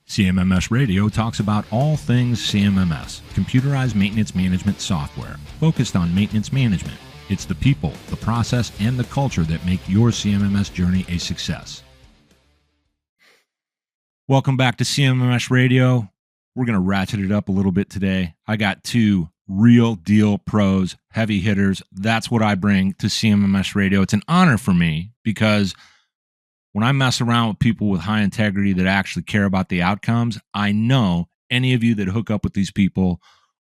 CMMS Radio talks about all things CMMS, computerized maintenance management software, focused on maintenance management. It's the people, the process, and the culture that make your CMMS journey a success. Welcome back to CMMS Radio. We're going to ratchet it up a little bit today. I got two real deal pros, heavy hitters. That's what I bring to CMMS Radio. It's an honor for me because when I mess around with people with high integrity that actually care about the outcomes, I know any of you that hook up with these people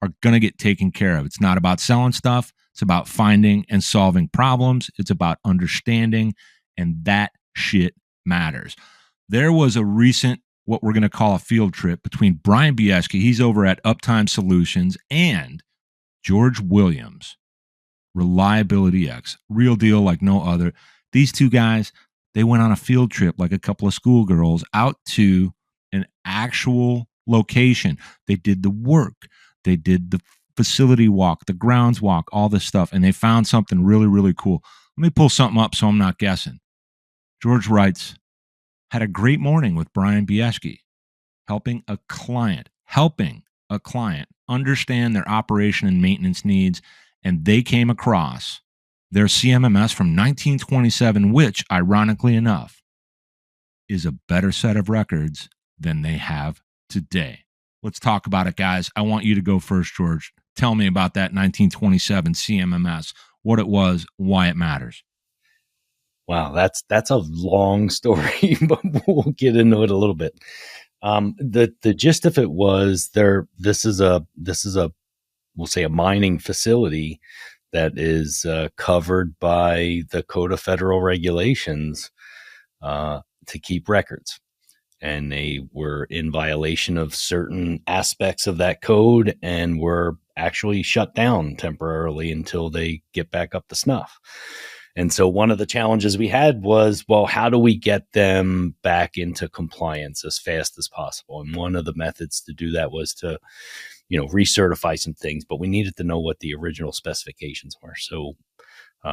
are going to get taken care of. It's not about selling stuff. It's about finding and solving problems. It's about understanding, and that shit matters. There was a recent, what we're going to call a field trip between Bryan Bieschke, he's over at Uptime Solutions, and George Williams, Reliability X, real deal like no other. These two guys, they went on a field trip like a couple of schoolgirls out to an actual location. They did the work. They did the facility walk, the grounds walk, all this stuff, and they found something really, really cool. Let me pull something up so I'm not guessing. George writes, had a great morning with Bryan Bieschke, helping a client understand their operation and maintenance needs, and they came across their CMMS from 1927, which, ironically enough, is a better set of records than they have today. Let's talk about it, guys. I want you to go first, George. Tell me about that 1927 CMMS, what it was, why it matters. Wow, that's a long story, but we'll get into it a little bit. The gist of it was this is a we'll say a mining facility that is covered by the Code of Federal Regulations to keep records. And they were in violation of certain aspects of that code and were actually shut down temporarily until they get back up to snuff. And so one of the challenges we had was, well, how do we get them back into compliance as fast as possible? And one of the methods to do that was to recertify some things, but we needed to know what the original specifications were. So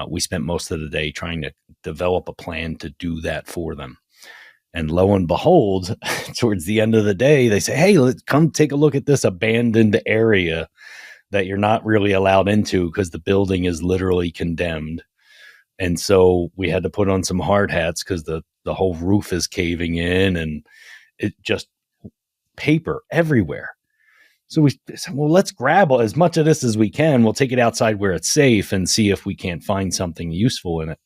we spent most of the day trying to develop a plan to do that for them. And lo and behold, towards the end of the day, they say, hey, let's come take a look at this abandoned area that you're not really allowed into because the building is literally condemned. And so we had to put on some hard hats because the whole roof is caving in and it just paper everywhere. So we said, well, let's grab as much of this as we can. We'll take it outside where it's safe and see if we can't find something useful in it.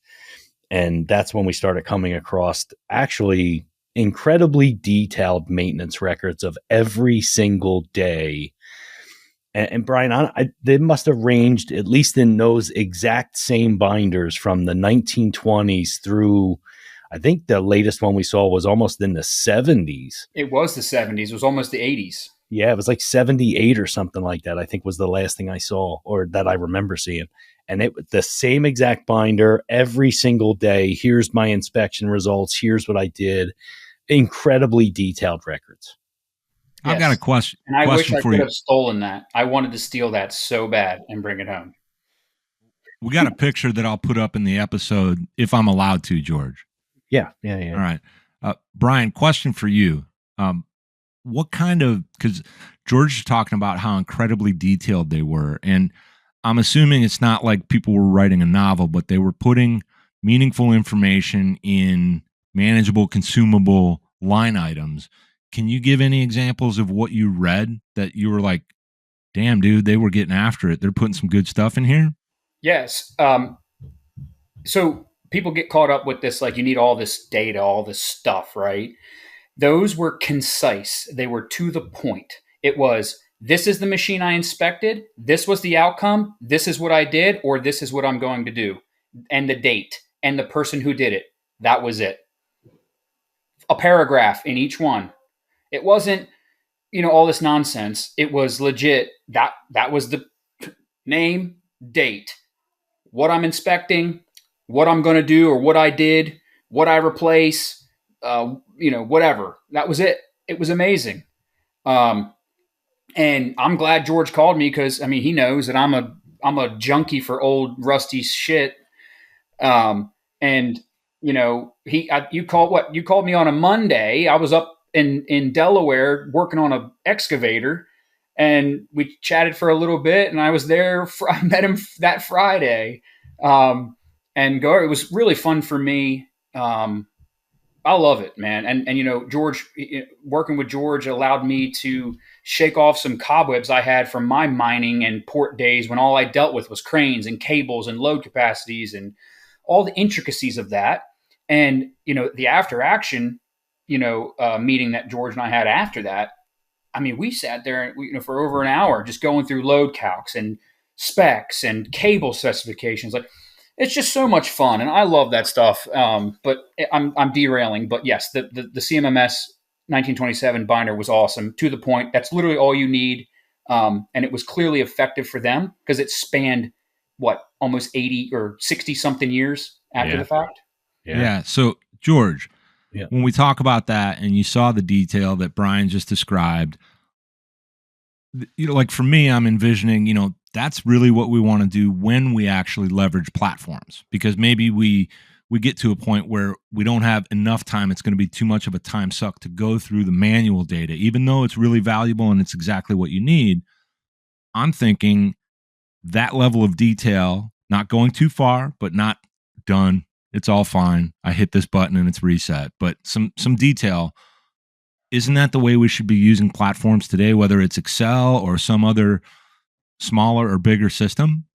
And that's when we started coming across actually incredibly detailed maintenance records of every single day. And Bryan, they must have ranged, at least in those exact same binders, from the 1920s through, I think the latest one we saw was almost in the 70s. It was the 70s. It was almost the 80s. Yeah, it was like 78 or something like that, I think was the last thing I saw or that I remember seeing. And it was the same exact binder every single day. Here's my inspection results. Here's what I did. Incredibly detailed records. Yes. I've got a question. And I wish I could have stolen that. I wanted to steal that so bad and bring it home. We got a picture that I'll put up in the episode if I'm allowed to, George. Yeah. All right. Bryan, question for you. What kind of, because George is talking about how incredibly detailed they were. And I'm assuming it's not like people were writing a novel, but they were putting meaningful information in manageable, consumable line items. Can you give any examples of what you read that you were like, damn, dude, they were getting after it. They're putting some good stuff in here? Yes. So people get caught up with this, like you need all this data, all this stuff, right? Those were concise. They were to the point. It was, this is the machine I inspected. This was the outcome. This is what I did, or this is what I'm going to do. And the date and the person who did it. That was it. A paragraph in each one. It wasn't, all this nonsense. It was legit. That was the name, date, what I'm inspecting, what I'm going to do or what I did, what I replace, whatever. That was it. It was amazing. And I'm glad George called me because, he knows that I'm a junkie for old rusty shit. You called me on a Monday. I was up in Delaware working on an excavator, and we chatted for a little bit, and I was there. I met him that Friday, and it was really fun for me. I love it, man. And George, working with George allowed me to shake off some cobwebs I had from my mining and port days when all I dealt with was cranes and cables and load capacities and all the intricacies of that. And, the after action, meeting that George and I had after that, I mean, we sat there for over an hour just going through load calcs and specs and cable specifications. Like, it's just so much fun, and I love that stuff. But I'm derailing. But yes, the CMMS 1927 binder was awesome, to the point. That's literally all you need, and it was clearly effective for them because it spanned almost 80 or 60 something years after the fact. Yeah. So George, when we talk about that, and you saw the detail that Bryan just described, like for me, I'm envisioning, that's really what we want to do when we actually leverage platforms, because maybe we get to a point where we don't have enough time. It's going to be too much of a time suck to go through the manual data, even though it's really valuable and it's exactly what you need. I'm thinking that level of detail, not going too far, but not done. It's all fine. I hit this button and it's reset, but some detail. Isn't that the way we should be using platforms today, whether it's Excel or some other smaller or bigger system?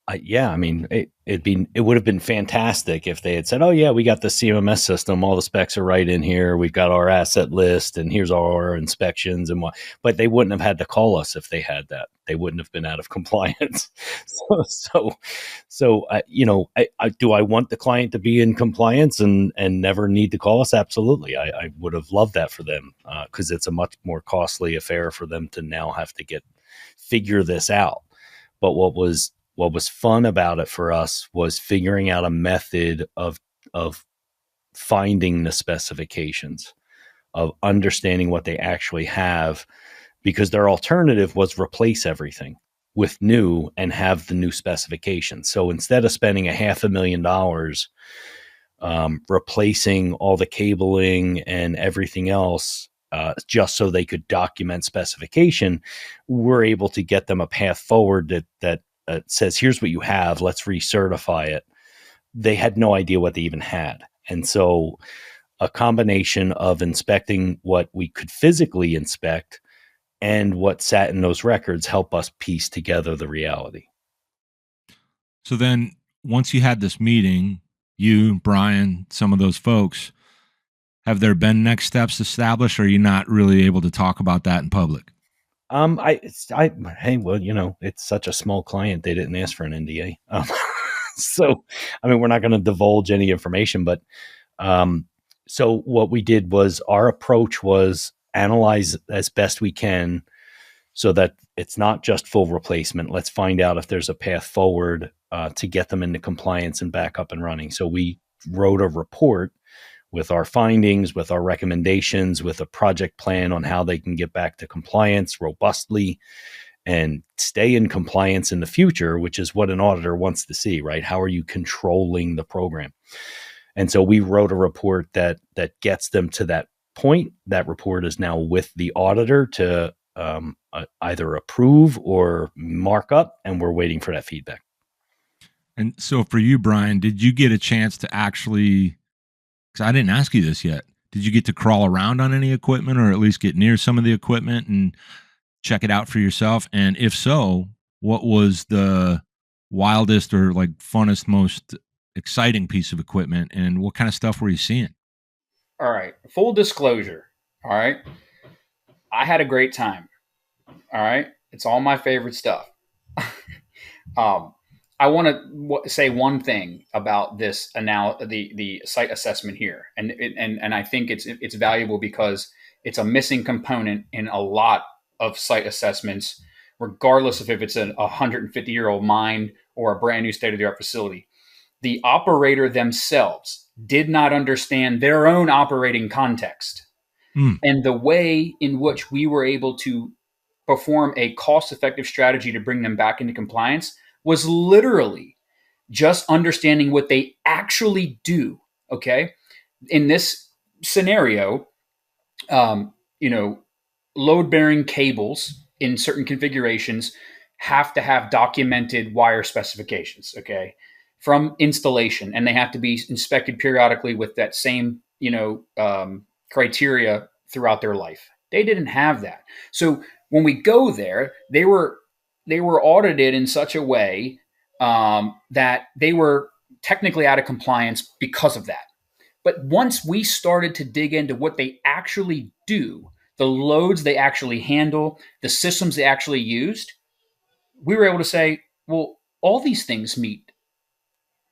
I mean, it would have been fantastic if they had said, "Oh yeah, we got the CMMS system. All the specs are right in here. We've got our asset list, and here's all our inspections and what." But they wouldn't have had to call us if they had that. They wouldn't have been out of compliance. So, do I want the client to be in compliance and never need to call us? Absolutely. I would have loved that for them, because it's a much more costly affair for them to now have to figure this out. But what was fun about it for us was figuring out a method of finding the specifications, of understanding what they actually have, because their alternative was replace everything with new and have the new specifications. So instead of spending $500,000 replacing all the cabling and everything else, just so they could document specification, we're able to get them a path forward that says, here's what you have, let's recertify it. They had no idea what they even had. And so a combination of inspecting what we could physically inspect and what sat in those records help us piece together the reality. So then once you had this meeting, you, Bryan, some of those folks, have there been next steps established, or are you not really able to talk about that in public? Hey, well, it's such a small client. They didn't ask for an NDA. So, I mean, we're not going to divulge any information, but, so what we did was, our approach was analyze as best we can so that it's not just full replacement. Let's find out if there's a path forward, to get them into compliance and back up and running. So we wrote a report with our findings, with our recommendations, with a project plan on how they can get back to compliance robustly and stay in compliance in the future, which is what an auditor wants to see, right? How are you controlling the program? And so we wrote a report that gets them to that point. That report is now with the auditor to either approve or mark up, and we're waiting for that feedback. And so for you, Bryan, did you get a chance to actually, because I didn't ask you this yet, did you get to crawl around on any equipment, or at least get near some of the equipment and check it out for yourself? And if so, what was the wildest or like funnest, most exciting piece of equipment, and what kind of stuff were you seeing? All right. Full disclosure. All right. I had a great time. All right. It's all my favorite stuff. I want to say one thing about this the site assessment here, and I think it's valuable because it's a missing component in a lot of site assessments, regardless of if it's a 150-year-old mine or a brand new state-of-the-art facility. The operator themselves did not understand their own operating context, and the way in which we were able to perform a cost-effective strategy to bring them back into compliance was literally just understanding what they actually do. Okay. In this scenario, you know, load bearing cables in certain configurations have to have documented wire specifications, okay, from installation, and they have to be inspected periodically with that same, criteria throughout their life. They didn't have that. So when we go there, they were audited in such a way that they were technically out of compliance because of that. But once we started to dig into what they actually do, the loads they actually handle, the systems they actually used, we were able to say, well, all these things meet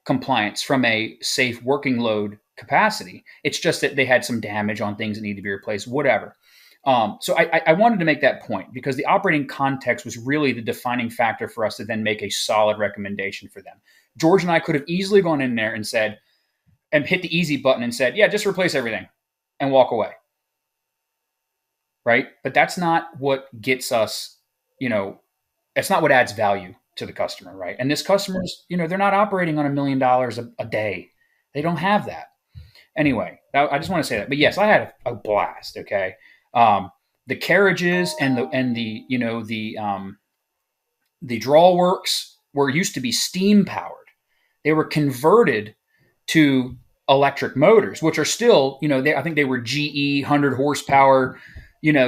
compliance from a safe working load capacity. It's just that they had some damage on things that need to be replaced, whatever. So I wanted to make that point because the operating context was really the defining factor for us to then make a solid recommendation for them. George and I could have easily gone in there and said, and hit the easy button and said, yeah, just replace everything and walk away. Right. But that's not what gets us, it's not what adds value to the customer. Right. And this customers, they're not operating on $1 million a day. They don't have that. Anyway, I just want to say that. But yes, I had a blast. Okay. The carriages and the draw works were used to be steam powered. They were converted to electric motors, which are still, I think they were GE 100 horsepower,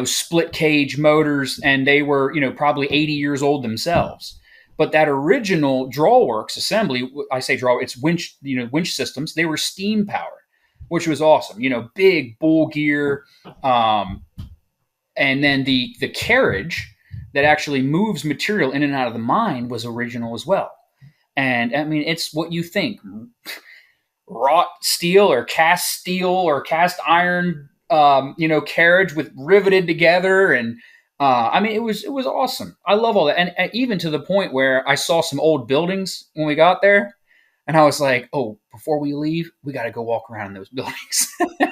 split cage motors, and they were, probably 80 years old themselves. But that original drawworks assembly, I say draw, it's winch, winch systems. They were steam powered, which was awesome. Big bull gear, and then the carriage that actually moves material in and out of the mine was original as well. And I mean, it's what you think. Wrought steel or cast iron, carriage with riveted together. And I mean, it was awesome. I love all that. And even to the point where I saw some old buildings when we got there. And I was like, oh, before we leave, we got to go walk around in those buildings.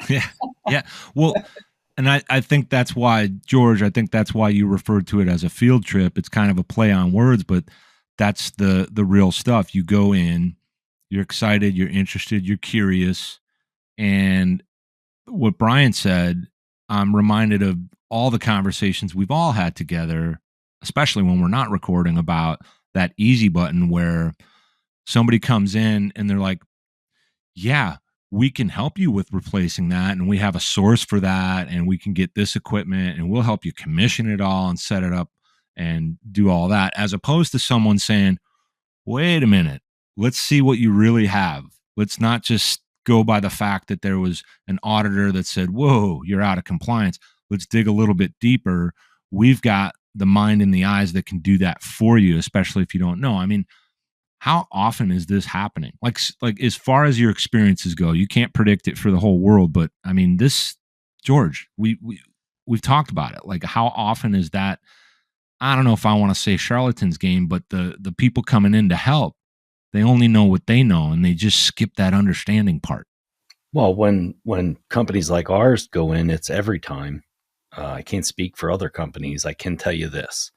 Yeah. Yeah. Well, and I think that's why, George, I think that's why you referred to it as a field trip. It's kind of a play on words, but that's the real stuff. You go in, you're excited, you're interested, you're curious. And what Bryan said, I'm reminded of all the conversations we've all had together, especially when we're not recording, about that easy button where somebody comes in and they're like, yeah, we can help you with replacing that. And we have a source for that. And we can get this equipment and we'll help you commission it all and set it up and do all that. As opposed to someone saying, wait a minute, let's see what you really have. Let's not just go by the fact that there was an auditor that said, whoa, you're out of compliance. Let's dig a little bit deeper. We've got the mind and the eyes that can do that for you, especially if you don't know. I mean, how often is this happening? Like as far as your experiences go, you can't predict it for the whole world, but I mean, this, George, we've talked about it. Like, how often is that? I don't know if I want to say charlatan's game, but the people coming in to help, they only know what they know, and they just skip that understanding part. Well, when companies like ours go in, it's every time. I can't speak for other companies. I can tell you this.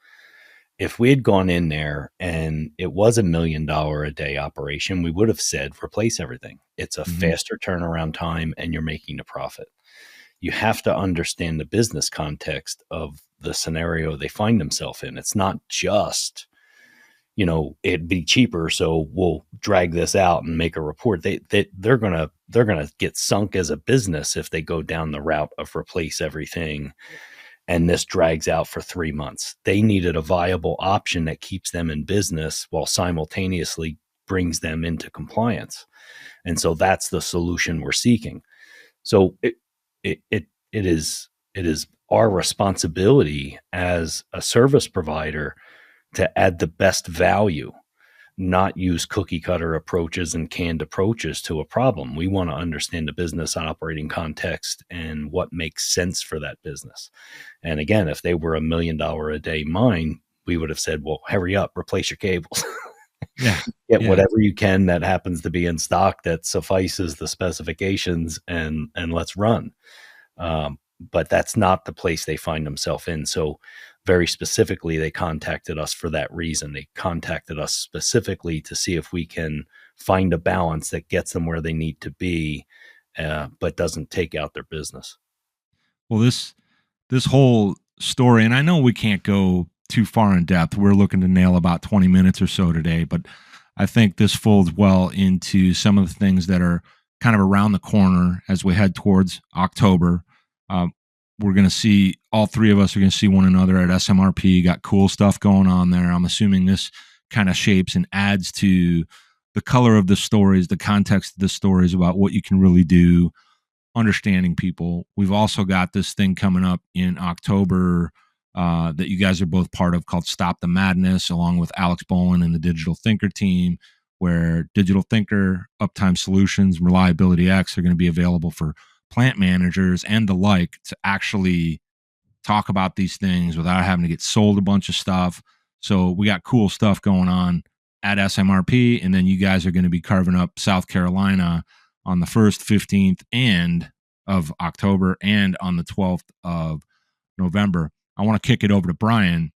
If we had gone in there and it was $1 million a day operation, we would have said, replace everything. It's a faster turnaround time and you're making a profit. You have to understand the business context of the scenario they find themselves in. It's not just, it'd be cheaper, so we'll drag this out and make a report. They're gonna get sunk as a business if they go down the route of replace everything. And this drags out for 3 months. They needed a viable option that keeps them in business while simultaneously brings them into compliance. And so that's the solution we're seeking. So it is our responsibility as a service provider to add the best value, not use cookie cutter approaches and canned approaches to a problem. We want to understand the business operating context and what makes sense for that business. And again, if they were $1 million a day mine, we would have said, well, hurry up, replace your cables. Get whatever you can that happens to be in stock that suffices the specifications and let's run. But that's not the place they find themselves in. So very specifically, they contacted us for that reason. They contacted us specifically to see if we can find a balance that gets them where they need to be, but doesn't take out their business. Well, this whole story, and I know we can't go too far in depth. We're looking to nail about 20 minutes or so today, but I think this folds well into some of the things that are kind of around the corner as we head towards October. We're going to see, all three of us are going to see one another at SMRP. Got cool stuff going on there. I'm assuming this kind of shapes and adds to the color of the stories, the context of the stories about what you can really do, understanding people. We've also got this thing coming up in October that you guys are both part of called Stop the Madness, along with Alex Bowen and the Digital Thinker team, where Digital Thinker, Uptime Solutions, Reliability X are going to be available for plant managers and the like to actually talk about these things without having to get sold a bunch of stuff. So we got cool stuff going on at SMRP, and then you guys are going to be carving up South Carolina on the 1st, 15th, and of October, and on the 12th of November. I want to kick it over to Bryan.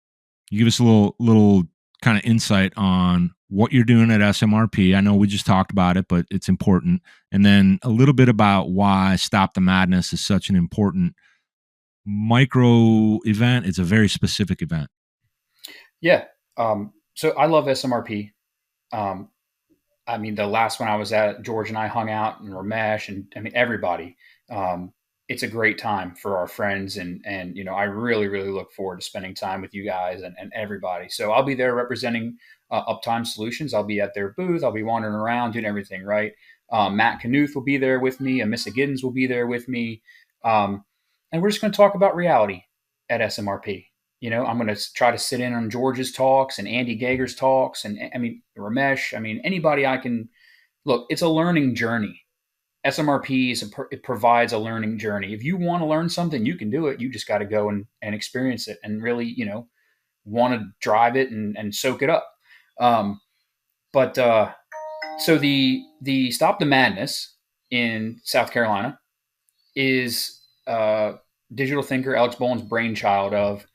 You give us a little kind of insight on what you're doing at SMRP. I know we just talked about it, but it's important. And then a little bit about why Stop the Madness is such an important micro event. It's a very specific event. Yeah. So I love SMRP. I mean, the last one I was at, George and I hung out, and Ramesh, and I mean, everybody. It's a great time for our friends. And I really, really look forward to spending time with you guys and everybody. So I'll be there representing Uptime Solutions. I'll be at their booth. I'll be wandering around doing everything right. Matt Knuth will be there with me. Amissa Giddens will be there with me. And we're just going to talk about reality at SMRP. I'm going to try to sit in on George's talks and Andy Gager's talks. And I mean, Ramesh, anybody I can look, it's a learning journey. SMRP it provides a learning journey. If you want to learn something, you can do it. You just got to go and experience it and really, want to drive it and soak it up. So the Stop the Madness in South Carolina is Digital Thinker Alex Bowen's brainchild of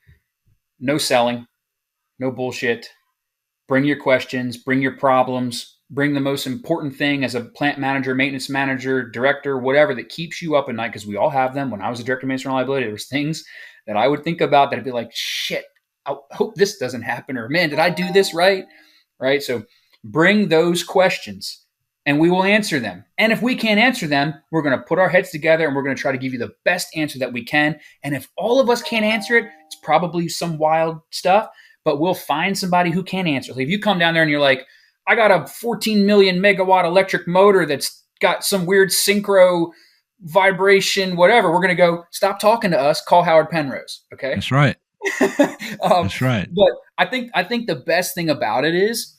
no selling, no bullshit. Bring your questions, bring your problems, bring the most important thing as a plant manager, maintenance manager, director, whatever that keeps you up at night, because we all have them. When I was a director of maintenance and reliability, there was things that I would think about that I'd be like, shit, I hope this doesn't happen, or man, did I do this right? Right? So bring those questions and we will answer them. And if we can't answer them, we're going to put our heads together and we're going to try to give you the best answer that we can. And if all of us can't answer it, it's probably some wild stuff, but we'll find somebody who can answer. So if you come down there and you're like, I got a 14 million megawatt electric motor that's got some weird synchro vibration, whatever, we're going to go, stop talking to us, call Howard Penrose. Okay. That's right. That's right. But I think the best thing about it is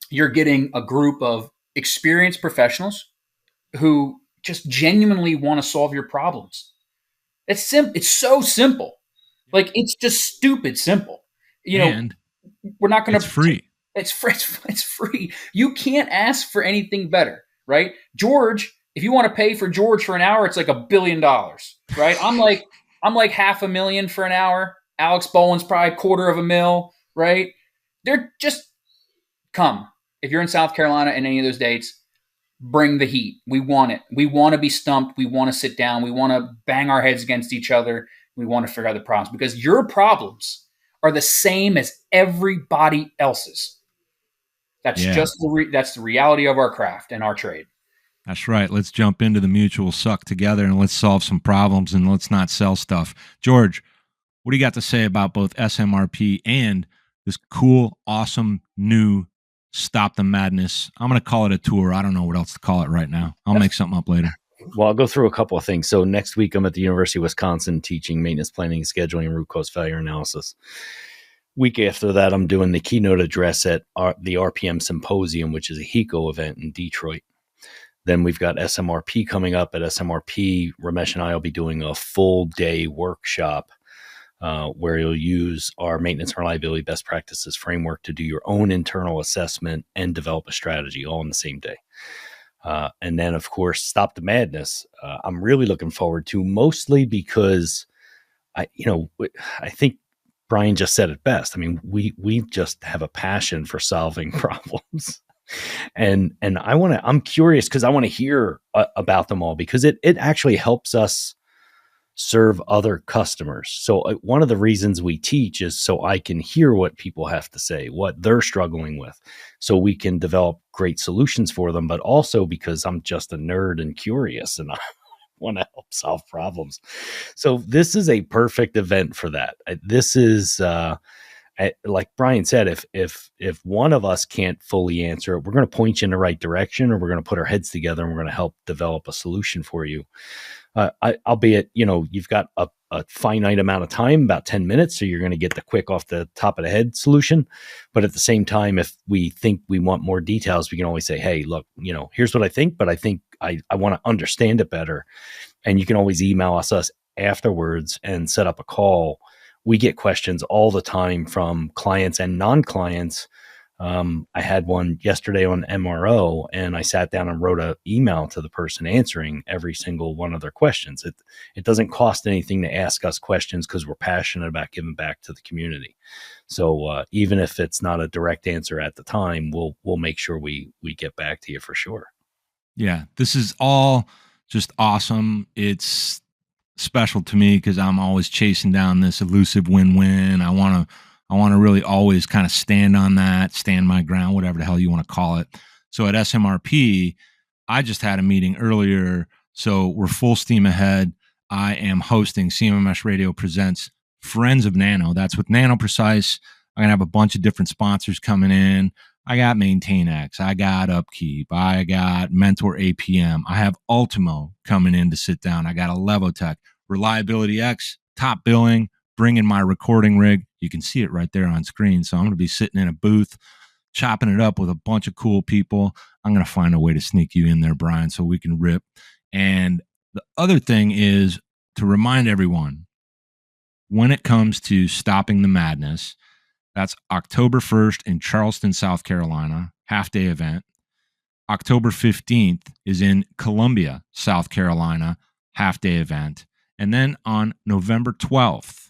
you're getting a group of experienced professionals who just genuinely want to solve your problems. It's so simple. Like, it's just stupid simple. And we're not going to. It's free. It's free. You can't ask for anything better, right? George, if you want to pay for George for an hour, it's like $1 billion, right? I'm like $500,000 for an hour. Alex Bowen's probably $250,000, right? They're just come. If you're in South Carolina and any of those dates, bring the heat. We want it. We want to be stumped. We want to sit down. We want to bang our heads against each other. We want to figure out the problems, because your problems are the same as everybody else's. That's that's the reality of our craft and our trade. That's right. Let's jump into the mutual suck together and let's solve some problems, and let's not sell stuff. George, what do you got to say about both SMRP and this cool, awesome, new Stop the Madness? I'm going to call it a tour. I don't know what else to call it right now. I'll make something up later. Well, I'll go through a couple of things. So next week, I'm at the University of Wisconsin teaching maintenance planning and scheduling and root cause failure analysis. Week after that, I'm doing the keynote address at the RPM Symposium, which is a HECO event in Detroit. Then we've got SMRP coming up. At SMRP, Ramesh and I will be doing a full day workshop where you'll use our maintenance and reliability best practices framework to do your own internal assessment and develop a strategy all in the same day. And then, of course, Stop the Madness. I'm really looking forward to, mostly because I think Bryan just said it best. I mean, we just have a passion for solving problems, and I'm curious because I want to hear about them all, because it actually helps us serve other customers. So one of the reasons we teach is so I can hear what people have to say, what they're struggling with, so we can develop great solutions for them, but also because I'm just a nerd and curious and I want to help solve problems. So this is a perfect event for that. This is, like Bryan said, if one of us can't fully answer it, we're going to point you in the right direction, or we're going to put our heads together and we're going to help develop a solution for you. Albeit, you've got a finite amount of time, about 10 minutes. So you're going to get the quick off the top of the head solution. But at the same time, if we think we want more details, we can always say, hey, look, here's what I think, but I think I want to understand it better. And you can always email us afterwards and set up a call. We get questions all the time from clients and non-clients. I had one yesterday on MRO, and I sat down and wrote an email to the person answering every single one of their questions. It doesn't cost anything to ask us questions because we're passionate about giving back to the community. So even if it's not a direct answer at the time, we'll make sure we get back to you for sure. Yeah, this is all just awesome. It's special to me because I'm always chasing down this elusive win-win. I want to really always kind of stand my ground, whatever the hell you want to call it. So at SMRP, I just had a meeting earlier. So we're full steam ahead. I am hosting CMMS Radio Presents Friends of Nano. That's with Nano Precise. I'm going to have a bunch of different sponsors coming in. I got MaintainX. I got Upkeep. I got Mentor APM. I have Ultimo coming in to sit down. I got a Levotech, Reliability X, Top Billing, bringing my recording rig. You can see it right there on screen. So I'm going to be sitting in a booth, chopping it up with a bunch of cool people. I'm going to find a way to sneak you in there, Bryan, so we can rip. And the other thing is to remind everyone, when it comes to stopping the madness, that's October 1st in Charleston, South Carolina, half-day event. October 15th is in Columbia, South Carolina, half-day event. And then on November 12th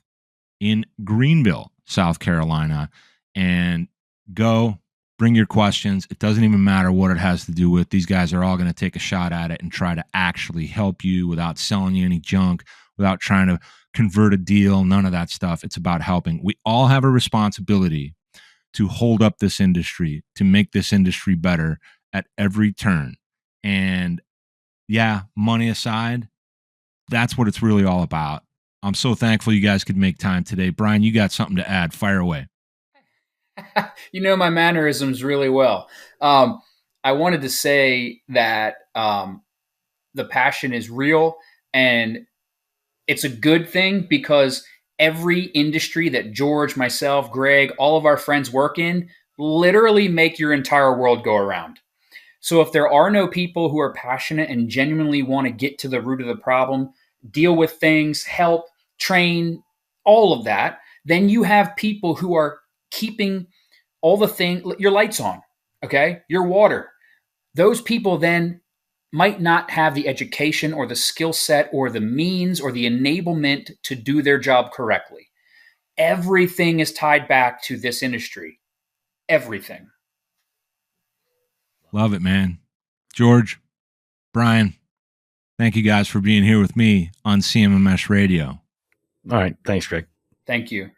in Greenville, South Carolina. And go, bring your questions. It doesn't even matter what it has to do with. These guys are all going to take a shot at it and try to actually help you without selling you any junk, without trying to convert a deal, none of that stuff. It's about helping. We all have a responsibility to hold up this industry, to make this industry better at every turn. And yeah, money aside, that's what it's really all about. I'm so thankful you guys could make time today. Bryan, you got something to add. Fire away. You know my mannerisms really well. I wanted to say that the passion is real, and it's a good thing because every industry that George, myself, Greg, all of our friends work in literally make your entire world go around. So if there are no people who are passionate and genuinely want to get to the root of the problem, deal with things, help, train, all of that, then you have people who are keeping all the things, your lights on, okay, your water. Those people then might not have the education or the skill set or the means or the enablement to do their job correctly. Everything is tied back to this industry. Everything. Love it, man. George, Bryan, thank you guys for being here with me on CMMS Radio. All right. Thanks, Greg. Thank you.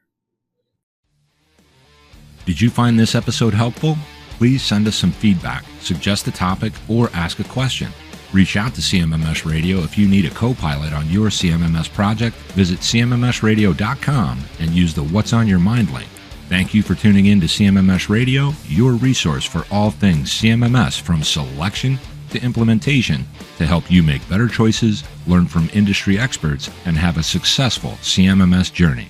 Did you find this episode helpful? Please send us some feedback, suggest a topic, or ask a question. Reach out to CMMS Radio if you need a co-pilot on your CMMS project. Visit CMMSradio.com and use the What's on Your Mind link. Thank you for tuning in to CMMS Radio, your resource for all things CMMS, from selection to implementation, to help you make better choices, learn from industry experts, and have a successful CMMS journey.